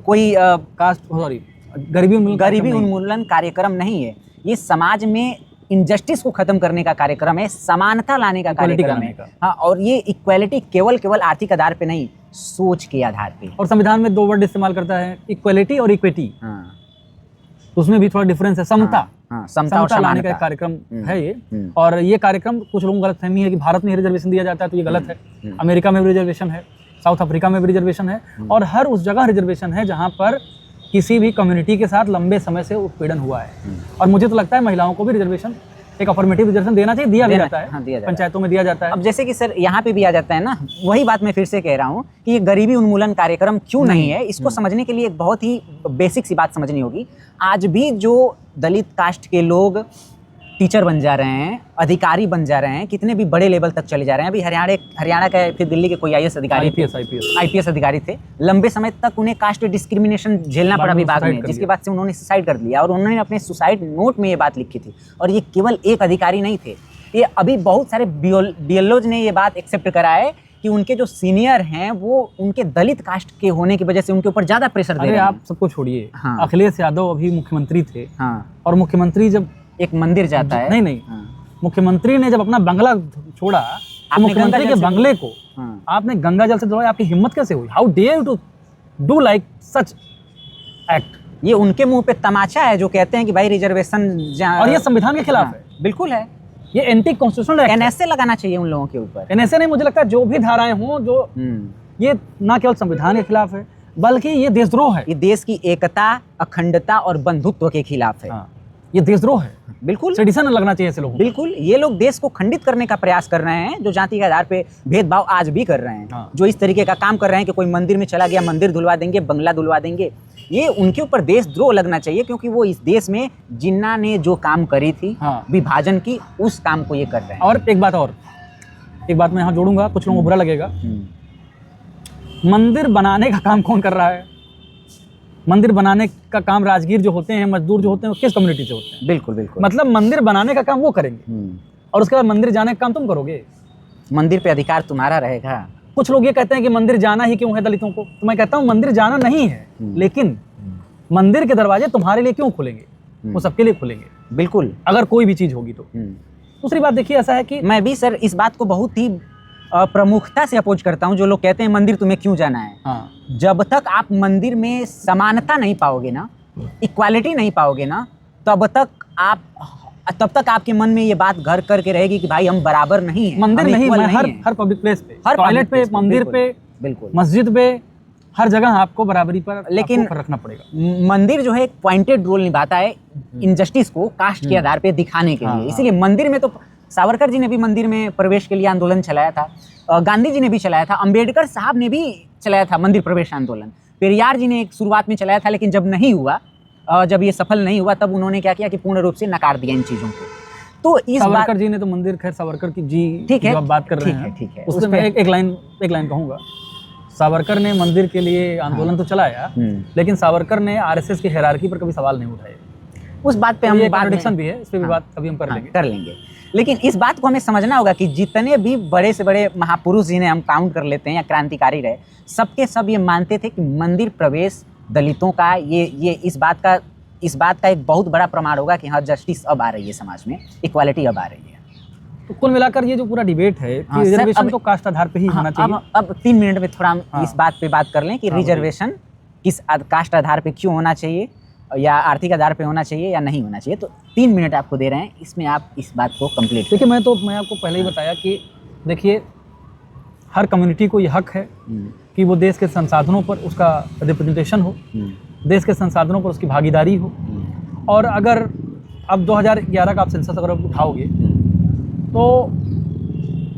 कोई कास्ट सॉरी गरीबी उन्मूलन गरीबी कार्यक्रम नहीं। उन्मूलन कार्यक्रम नहीं है, ये समाज में इनजस्टिस को खत्म करने का कार्यक्रम है, समानता लाने का Equality कार्यक्रम लाने है। का। हाँ, और ये इक्वालिटी केवल आर्थिक आधार पे नहीं, सोच के आधार पे। और संविधान में 2 वर्ड इस्तेमाल करता है, इक्वलिटी और इक्विटी। हाँ, उसमें भी थोड़ा डिफरेंस है, समता। हाँ, समता और समता लाने का एक समानता। कार्यक्रम है ये। हम्म। और ये कार्यक्रम कुछ लोगों को गलतफहमी है कि भारत में ही रिजर्वेशन दिया जाता है, तो ये गलत है। अमेरिका में भी रिजर्वेशन है, साउथ अफ्रीका में भी रिजर्वेशन है, और हर उस जगह रिजर्वेशन है जहाँ पर किसी भी कम्युनिटी के साथ लंबे समय से उत्पीड़न हुआ है। और मुझे तो लगता है महिलाओं को भी रिजर्वेशन, एक अफर्मेटिव रिजर्वेशन देना चाहिए, दिया भी देना- जाता है। हाँ, दिया जाता है। पंचायतों में दिया जाता है। अब जैसे कि सर यहाँ पे भी आ जाता है ना, वही बात मैं फिर से कह रहा हूँ कि ये गरीबी उन्मूलन कार्यक्रम क्यों नहीं है, इसको समझने के लिए एक बहुत ही बेसिक सी बात समझनी होगी। आज भी जो दलित कास्ट के लोग टीचर बन जा रहे हैं, अधिकारी बन जा रहे हैं, कितने भी बड़े लेवल तक चले जा रहे हैं। अभी हरियाणा का, फिर दिल्ली के कोई आईएएस अधिकारी थे, आईपीएस अधिकारी थे, लंबे समय तक उन्हें कास्ट डिस्क्रिमिनेशन झेलना पड़ा विभाग में, जिसके बाद से उन्होंने सुसाइड कर लिया। और उन्होंने अपने सुसाइड नोट में ये बात लिखी थी। और ये केवल एक अधिकारी नहीं थे, ये अभी बहुत सारे बीएलओज ने ये बात एक्सेप्ट करा है कि उनके जो सीनियर हैं वो उनके दलित कास्ट के होने की वजह से उनके ऊपर ज्यादा प्रेशर दे रहे हैं। आप सबको छोड़िए, हाँ। अखिलेश यादव अभी मुख्यमंत्री थे, हाँ, और मुख्यमंत्री जब एक मंदिर जाता है, नहीं हाँ, मुख्यमंत्री ने जब अपना बंगला छोड़ा, तो आपने मुख्यमंत्री गंगा के जल से बंगले को हाँ, आपने गंगा जल से धोया, आपकी हिम्मत कैसे हुई? How dare you to do like such act? ये उनके मुंह पे तमाचा है जो कहते हैं कि भाई रिजर्वेशन और ये संविधान के खिलाफ है, बिल्कुल है। ये एंटी कॉन्स्टिट्यूशनल एक्ट है। एनएसए लगाना चाहिए उन लोगों के ऊपर। एनएसए नहीं, मुझे लगता है जो भी धाराएं हों, जो ये ना केवल संविधान के खिलाफ है बल्कि ये देशद्रोह है। ये देश की एकता, अखंडता और बंधुत्व के खिलाफ है। हाँ, ये देशद्रोह है। बिल्कुल सेडिशन लगना चाहिए ऐसे लोगों को। बिल्कुल, ये लोग देश को खंडित करने का प्रयास कर रहे हैं, जो जाति के आधार पे भेदभाव आज भी कर रहे हैं। हाँ। जो इस तरीके का काम कर रहे हैं कि कोई मंदिर में चला गया, मंदिर धुलवा देंगे, बंगला धुलवा देंगे, ये उनके ऊपर देशद्रोह लगना चाहिए, क्योंकि वो इस देश में जिन्ना ने जो काम करी थी, हाँ। विभाजन की, उस काम को ये कर रहे हैं। और एक बात मैं यहाँ जोड़ूंगा, कुछ लोगों को बुरा लगेगा। मंदिर बनाने का काम कौन कर रहा है? मंदिर बनाने का काम राजगीर जो होते हैं, मजदूर जो होते हैं, वो किस कम्युनिटी से होते हैं? बिल्कुल बिल्कुल। मतलब मंदिर बनाने का काम वो करेंगे और उसके बाद मंदिर जाने का काम तुम करोगे। मंदिर पे अधिकार तुम्हारा रहेगा। कुछ लोग ये कहते हैं कि मंदिर जाना ही क्यों है दलितों को, तो मैं कहता हूँ मंदिर जाना नहीं है, लेकिन मंदिर के दरवाजे तुम्हारे लिए क्यों खुलेंगे? वो सबके लिए खुलेंगे, बिल्कुल, अगर कोई भी चीज होगी तो। दूसरी बात देखिए, ऐसा है कि मैं भी सर इस बात को बहुत ही प्रमुखता से अपोज करता हूँ, जो लोग कहते हैं मंदिर तुम्हें क्यों जाना है। हाँ, जब तक आप मंदिर में समानता नहीं पाओगे ना, इक्वालिटी नहीं पाओगे ना, तब तक आपके मन में ये बात घर करके रहेगी कि भाई हम बराबर नहीं हैं, मंदिर हम नहीं, equal मैं नहीं हर हैं। हर पब्लिक प्लेस पे, हर टॉयलेट public पे, place पे, मंदिर बिल्कुल, पे, बिल्कुल। मस्जिद पे, हर जगह आपको बराबरी पर लेकिन आपको रखना पड़ेगा। मंदिर जो है एक पॉइंटेड रोल निभाता है इनजस्टिस को कास्ट के आधार पे दिखाने के हाँ, लिए। हाँ। इसीलिए मंदिर में तो सावरकर जी ने भी मंदिर में प्रवेश के लिए आंदोलन चलाया था, गांधी जी ने भी चलाया था, अंबेडकर साहब ने भी चलाया था मंदिर प्रवेश आंदोलन, पेरियार जी ने एक शुरुआत में चलाया था, लेकिन जब नहीं हुआ, जब ये सफल नहीं हुआ, तब उन्होंने क्या किया कि पूर्ण रूप से नकार दिया इन चीज़ों को। तो इस बात सावरकर जी ने तो मंदिर, खैर सावरकर की जी ठीक है, जो आप बात कर रहे ठीक है, हैं, ठीक है, उसमें उस मैं पे- एक लाइन कहूँगा। सावरकर ने मंदिर के लिए आंदोलन तो चलाया, लेकिन सावरकर ने आरएसएस की हायरार्की पर कभी सवाल नहीं उठाए। उस बात पे हम ये बाद में- कॉन्ट्रडिक्शन भी है, इस पे भी हाँ, बात कभी हम कर लेंगे। कर लेंगे। लेकिन इस बात को हमें समझना होगा कि जितने भी बड़े से बड़े महापुरुष जिन्हें हम काउंट कर लेते हैं या क्रांतिकारी रहे, सबके सब ये मानते थे कि मंदिर प्रवेश दलितों का ये इस बात का एक बहुत बड़ा प्रमाण होगा कि हाँ, जस्टिस अब आ रही है समाज में, इक्वालिटी अब आ रही है। तो कुल मिलाकर ये जो पूरा डिबेट है कि हाँ, सर, रिजर्वेशन अब- तो कास्ट आधार पे ही हाँ, होना चाहिए। अब 3 मिनट में थोड़ा हम हाँ। इस बात पे बात कर लें कि हाँ, रिजर्वेशन किस कास्ट आधार पे क्यों होना चाहिए, या आर्थिक आधार पे होना चाहिए या नहीं होना चाहिए। तो 3 मिनट आपको दे रहे हैं, इसमें आप इस बात को कंप्लीट देखिए, मैं आपको पहले ही बताया कि देखिए, हर कम्युनिटी को ये हक है कि वो देश के संसाधनों पर उसका रिप्रेजेंटेशन हो, देश के संसाधनों पर उसकी भागीदारी हो। और अगर अब 2011 का आप सेंसस अगर उठाओगे तो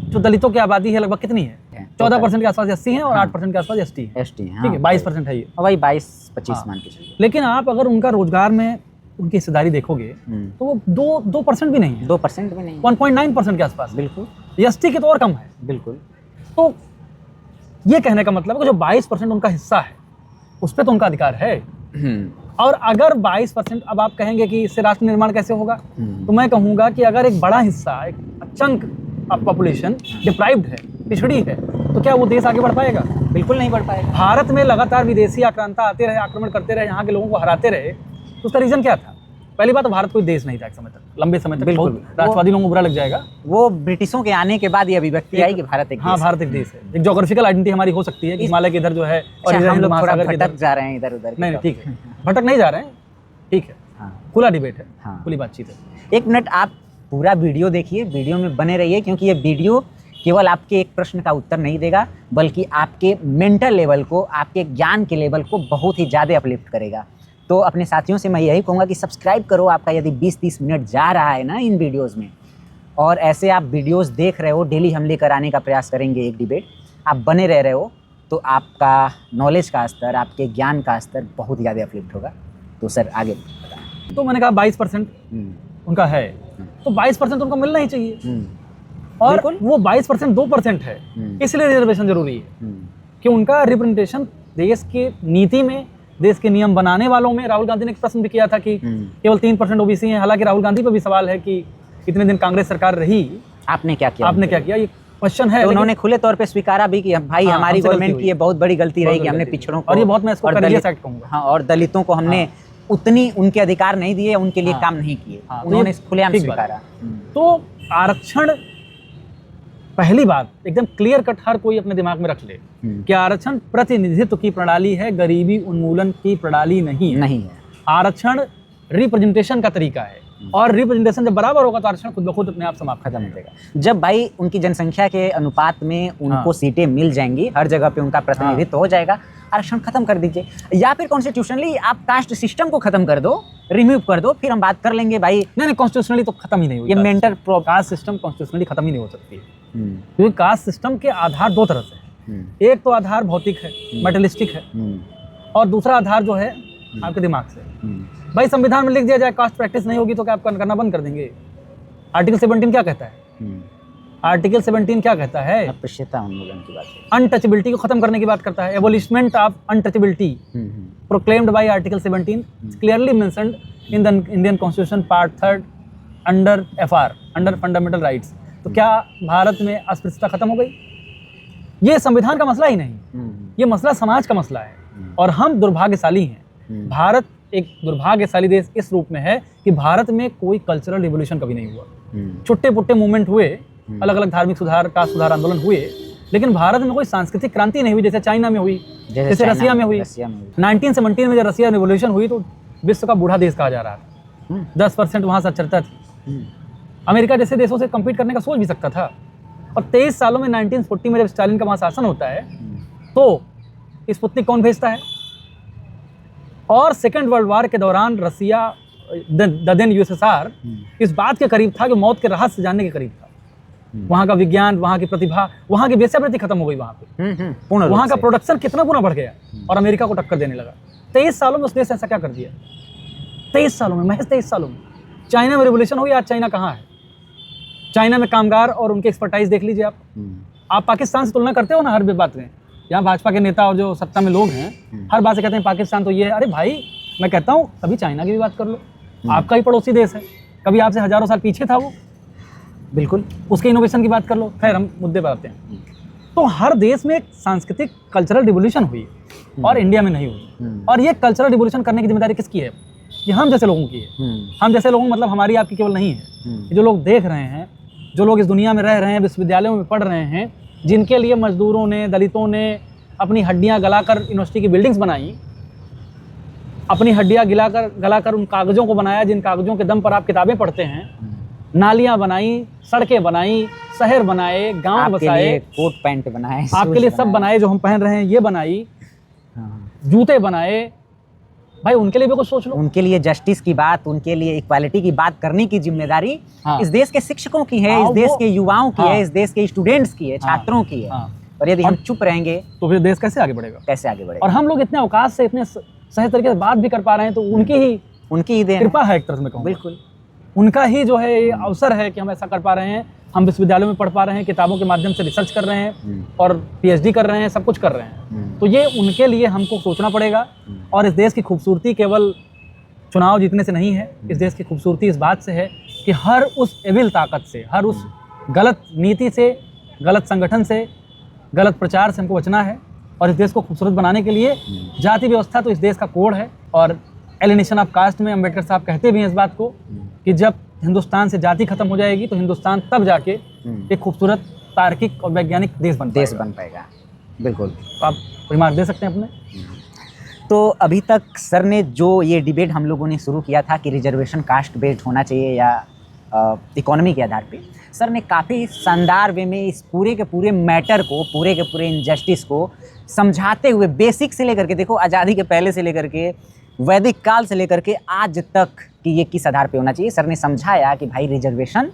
जो दलितों की आबादी है लगभग कितनी है? 14% के आसपास एससी हैं और 8% के आसपास एसटी हैं। एसटी, ठीक है, 22% है ये। वही 22-25 हाँ। मान के चलिए। लेकिन आप अगर उनका रोजगार में उनकी हिस्सेदारी देखोगे तो वो 2% भी नहीं है, 2% भी नहीं है। 1.9% के आसपास। बिल्कुल एसटी के तो और कम है। बिल्कुल। तो ये कहने का मतलब है कि जो 22% उनका हिस्सा है उस पर तो उनका अधिकार है। और अगर 22%, अब आप कहेंगे कि इससे राष्ट्र निर्माण कैसे होगा, तो मैं कहूँगा कि अगर एक बड़ा हिस्सा, एक चंक ऑफ पॉपुलेशन डिप्राइव्ड है, पिछड़ी है, तो क्या वो देश आगे बढ़ पाएगा? बिल्कुल नहीं बढ़ पाएगा। भारत में लगातार विदेशी आक्रांता आते रहे, आक्रमण करते रहे, यहाँ के लोगों को हराते रहे, तो उसका रीजन क्या था? पहली बात तो भारत कोई देश नहीं था एक समय तक, लंबे समय तक। बिल्कुल। बहुत राष्ट्रवादी लोगों को बुरा लग जाएगा। वो ब्रिटिशों के आने के बाद ये अभिव्यक्ति आई कि भारत एक हाँ, देश भारत एक देश है। एक ज्योग्राफिकल आइडेंटिटी हमारी हो सकती है कि हिमालय के इधर जो है और अच्छा, इधर हम हिंद लोग थोड़ा महासागर के भटक इधर। जा रहे हैं इधर उधर। नहीं, ठीक है, भटक नहीं जा रहे हैं, ठीक है, हाँ। खुला डिबेट है, हाँ। खुली बातचीत है। 1 मिनट आप पूरा वीडियो देखिए, वीडियो में बने रहिए, क्योंकि ये वीडियो केवल आपके एक प्रश्न का उत्तर नहीं देगा, बल्कि आपके मेंटल लेवल को, आपके ज्ञान के लेवल को बहुत ही ज़्यादा अपलिफ्ट करेगा। तो अपने साथियों से मैं यही कहूँगा कि सब्सक्राइब करो। आपका यदि 20-30 मिनट जा रहा है ना इन वीडियोज़ में, और ऐसे आप वीडियोज़ देख रहे हो, डेली हम लेकर आने का प्रयास करेंगे एक डिबेट, आप बने रह रहे हो, तो आपका नॉलेज का स्तर, आपके ज्ञान का स्तर बहुत ज़्यादा अपलिफ्ट होगा। तो सर आगे बताएं। तो मैंने कहा 22% उनका है, तो 22% उनको मिलना ही चाहिए। और वो 22% 2% है, इसलिए रिजर्वेशन जरूरी है कि उनका रिप्रेजेंटेशन देश के नीति में, देश के नियम बनाने वालों में। राहुल गांधी ने एक प्रश्न भी किया था कि केवल 3% ओबीसी हैं। हालांकि राहुल गांधी पर भी सवाल है कि इतने दिन कांग्रेस सरकार रही, आपने क्या किया, आपने क्या किया, ये क्वेश्चन है। तो उन्होंने खुले तौर पे स्वीकारा भी कि भाई हाँ, हमारी हमसे गलती गवर्नमेंट हुई। की ये बहुत बड़ी गलती रही कि हमने गलती पिछड़ों हुई। को, और ये बहुत मैं इसको और करेजियस एक्ट कहूंगा। हाँ, और दलितों को हमने उतनी उनके अधिकार नहीं दिए, उनके लिए हाँ। काम नहीं किए। हाँ, तो उन्होंने ये खुलेआम ठीक बात स्वीकारा। तो आरक्षण, पहली बात एकदम क्लियर कट हर कोई अपने दिमाग में रख ले कि आरक्षण प्रतिनिधित्व की प्रणाली है, गरीबी उन्मूलन की प्रणाली नहीं है। नहीं है। आरक्षण रिप्रेजेंटेशन का तरीका है, और रिप्रेजेंटेशन जब बराबर होगा तो आरक्षण खुद ब खुद अपने आप समाप्त खत्म हो जाएगा। जब भाई उनकी जनसंख्या के अनुपात में उनको हाँ। सीटें मिल जाएंगी, हर जगह पे उनका प्रतिनिधित्व हो जाएगा, आरक्षण खत्म कर दीजिए। या फिर कॉन्स्टिट्यूशनली आप कास्ट सिस्टम को खत्म कर दो, रिमूव कर दो, फिर हम बात कर लेंगे भाई। नहीं, कॉन्स्टिट्यूशनली तो खत्म ही नहीं हुई। ये मेंटल कास्ट सिस्टम कॉन्स्टिट्यूशनली खत्म ही नहीं हो सकती है, क्योंकि कास्ट सिस्टम के आधार दो तरह से हैं। एक तो आधार भौतिक है, मेटलिस्टिक है, और दूसरा आधार जो है आपके दिमाग से। भाई संविधान में लिख दिया जाए कास्ट प्रैक्टिस नहीं होगी तो क्या आप करना बंद कर देंगे? आर्टिकल 17 क्या कहता है? आर्टिकल 17 क्या कहता है? अस्पृश्यता उन्मूलन की बात है, अनटचेबिलिटी को खत्म करने की बात करता है। Abolishment of untouchability proclaimed by article 17 clearly mentioned in the Indian constitution part 3 under FR, under fundamental rights. तो क्या भारत में अस्पृश्यता खत्म हो गई? ये संविधान का मसला ही नहीं, ये मसला समाज का मसला है। और हम दुर्भाग्यशाली हैं। भारत एक दुर्भाग्यशाली देश इस रूप में है कि भारत में कोई कल्चरल रिवोल्यूशन कभी नहीं हुआ। छुट्टे पुट्टे मूवमेंट हुए, अलग अलग धार्मिक सुधार का सुधार आंदोलन हुए, लेकिन भारत में कोई सांस्कृतिक क्रांति नहीं हुई, जैसे चाइना में हुई, जैसे रसिया में हुई। 1917 में जब रसिया रिवोल्यूशन हुई तो विश्व का बूढ़ा देश कहा जा रहा था। 10% वहाँ साक्षरता थी। अमेरिका जैसे देशों से कम्पीट करने का सोच भी सकता था। और 23 सालों में 1940 में जब स्टालिन का वहाँ शासन होता है तो स्पुतनिक कौन भेजता है? और सेकेंड वर्ल्ड वॉर के दौरान रसिया, द देन USSR, इस बात के करीब था कि मौत के राहत से जानने के करीब था। वहाँ का विज्ञान, वहाँ की प्रतिभा, वहाँ की वेश्यावृत्ति खत्म हो गई वहाँ पे। वहाँ का प्रोडक्शन कितना गुना बढ़ गया और अमेरिका को टक्कर देने लगा। 23 सालों में उस देश ने ऐसा क्या कर दिया? 23 सालों में, महज 23 सालों में। चाइना में रिवोल्यूशन हुई, आज चाइना कहाँ है? चाइना में कामगार और उनके एक्सपर्टाइज देख लीजिए आप पाकिस्तान से तुलना करते हो ना हर बात में। यहाँ भाजपा के नेता और जो सत्ता में लोग हैं हर बात से कहते हैं पाकिस्तान तो ये है। अरे भाई, मैं कहता हूँ कभी चाइना की भी बात कर लो, आपका ही पड़ोसी देश है, कभी आपसे हजारों साल पीछे था वो, बिल्कुल, उसके इनोवेशन की बात कर लो। खैर, हम मुद्दे पर आते हैं। तो हर देश में एक सांस्कृतिक कल्चरल रिवोल्यूशन हुई और इंडिया में नहीं हुई। और ये कल्चरल रिवोल्यूशन करने की जिम्मेदारी किसकी है? ये हम जैसे लोगों की है। हम जैसे लोगों, मतलब हमारी आपकी केवल नहीं है। जो लोग देख रहे हैं, जो लोग इस दुनिया में रह रहे हैं, विश्वविद्यालयों में पढ़ रहे हैं, जिनके लिए मजदूरों ने, दलितों ने अपनी हड्डियां गलाकर यूनिवर्सिटी की बिल्डिंग्स बनाई, अपनी हड्डियां गलाकर उन कागज़ों को बनाया जिन कागज़ों के दम पर आप किताबें पढ़ते हैं, नालियां बनाई, सड़कें बनाई, शहर बनाए, गांव बसाए, कोट पैंट बनाए, आपके लिए सब बनाए, जो हम पहन रहे हैं ये बनाई, जूते बनाए। भाई उनके लिए भी कुछ सोच लो। उनके लिए जस्टिस की बात, उनके लिए इक्वालिटी की बात करने की जिम्मेदारी इस देश के शिक्षकों की है, इस देश के युवाओं की है, इस देश के स्टूडेंट्स की है, छात्रों की है। और यदि हम चुप रहेंगे तो फिर देश कैसे आगे बढ़ेगा? कैसे आगे बढ़ेगा? और हम लोग इतने अवकाश से इतने सही तरीके से बात भी कर पा रहे हैं तो उनकी ही देन कृपा है एक तरह से मैं कहूँगा। बिल्कुल, उनका ही जो है ये अवसर है कि हम ऐसा कर पा रहे हैं। हम विश्वविद्यालयों में पढ़ पा रहे हैं, किताबों के माध्यम से रिसर्च कर रहे हैं और पीएचडी कर रहे हैं, सब कुछ कर रहे हैं। तो ये उनके लिए हमको सोचना पड़ेगा। और इस देश की खूबसूरती केवल चुनाव जीतने से नहीं है, इस देश की खूबसूरती इस बात से है कि हर उस एविल ताकत से, हर उस गलत नीति से, गलत संगठन से, गलत प्रचार से हमको बचना है। और इस देश को खूबसूरत बनाने के लिए जाति व्यवस्था तो इस देश का कोड है। और एलिनेशन ऑफ कास्ट में अम्बेडकर साहब कहते भी हैं इस बात को कि जब हिंदुस्तान से जाति खत्म हो जाएगी तो हिंदुस्तान तब जाके एक खूबसूरत तार्किक और वैज्ञानिक देश बन पाएगा। बिल्कुल। तो आप रिमार्क दे सकते हैं अपने? तो अभी तक सर ने जो ये डिबेट हम लोगों ने शुरू किया था कि रिजर्वेशन कास्ट बेस्ड होना चाहिए या इकोनॉमी के आधार पे, सर ने काफ़ी शानदार वे में इस पूरे के पूरे मैटर को, पूरे के पूरे इनजस्टिस को समझाते हुए बेसिक से लेकर के, देखो आज़ादी के पहले से लेकर के, वैदिक काल से लेकर के आज तक कि ये किस आधार पे होना चाहिए, सर ने समझाया कि भाई रिजर्वेशन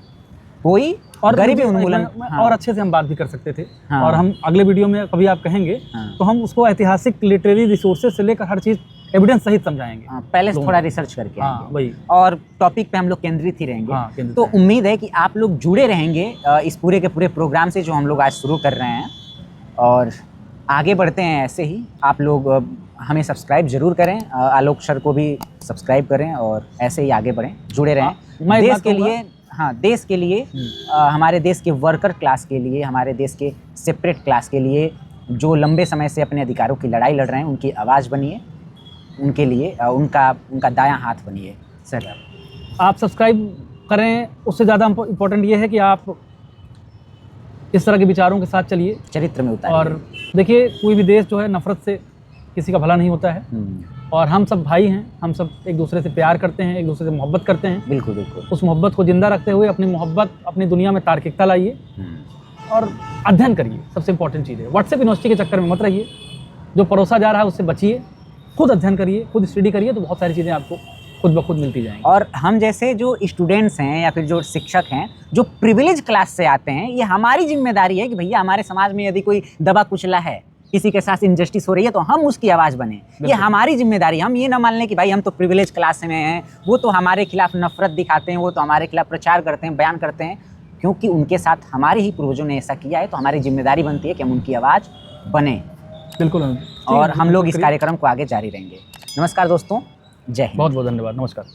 कोई और गरीबी उन्मूलन और अच्छे से हम बात भी कर सकते थे। हाँ। और हम अगले वीडियो में कभी आप कहेंगे तो हम उसको ऐतिहासिक लिटरेरी रिसोर्सेज से लेकर हर चीज़ एविडेंस सहित समझाएंगे। पहले से थोड़ा रिसर्च करके वही, और टॉपिक पे हम लोग केंद्रित ही रहेंगे। तो उम्मीद है कि आप लोग जुड़े रहेंगे इस पूरे के पूरे प्रोग्राम से जो हम लोग आज शुरू कर रहे हैं, और आगे बढ़ते हैं ऐसे ही। आप लोग हमें सब्सक्राइब जरूर करें, आलोक सर को भी सब्सक्राइब करें और ऐसे ही आगे बढ़ें, जुड़े रहें। देश के लिए, हाँ, देश के लिए, हमारे देश के वर्कर क्लास के लिए, हमारे देश के सेपरेट क्लास के लिए जो लंबे समय से अपने अधिकारों की लड़ाई लड़ रहे हैं, उनकी आवाज़ बनिए, उनके लिए उनका दायां हाथ बनिए। सर आप सब्सक्राइब करें, उससे ज़्यादा इम्पोर्टेंट ये है कि आप इस तरह के विचारों के साथ चलिए, चरित्र में उतारिए। और देखिए कोई भी देश जो है नफरत से किसी का भला नहीं होता है। और हम सब भाई हैं, हम सब एक दूसरे से प्यार करते हैं, एक दूसरे से मोहब्बत करते हैं। बिल्कुल बिल्कुल। उस मोहब्बत को जिंदा रखते हुए अपनी मोहब्बत, अपनी दुनिया में तार्किकता लाइए और अध्ययन करिए। सबसे इंपॉर्टेंट चीज़ है, व्हाट्सएप यूनिवर्सिटी के चक्कर में मत रहिए, जो परोसा जा रहा है उससे बचिए, खुद अध्ययन करिए, खुद स्टडी करिए, तो बहुत सारी चीज़ें आपको खुद ब खुद मिलती जाएंगी। और हम जैसे जो स्टूडेंट्स हैं या फिर जो शिक्षक हैं, जो प्रिविलेज क्लास से आते हैं, ये हमारी जिम्मेदारी है कि भैया हमारे समाज में यदि कोई दबा कुचला है, किसी के साथ इनजस्टिस हो रही है, तो हम उसकी आवाज़ बने। ये हमारी जिम्मेदारी। हम ये ना मान लें कि भाई हम तो प्रिविलेज क्लास में हैं, वो तो हमारे खिलाफ नफरत दिखाते हैं, वो तो हमारे खिलाफ प्रचार करते हैं, बयान करते हैं। क्योंकि उनके साथ हमारे ही पूर्वजों ने ऐसा किया है, तो हमारी जिम्मेदारी बनती है कि हम उनकी आवाज़ बने। बिल्कुल। और हम लोग इस कार्यक्रम को आगे जारी रहेंगे। नमस्कार दोस्तों, जय हिंद। बहुत बहुत धन्यवाद, नमस्कार।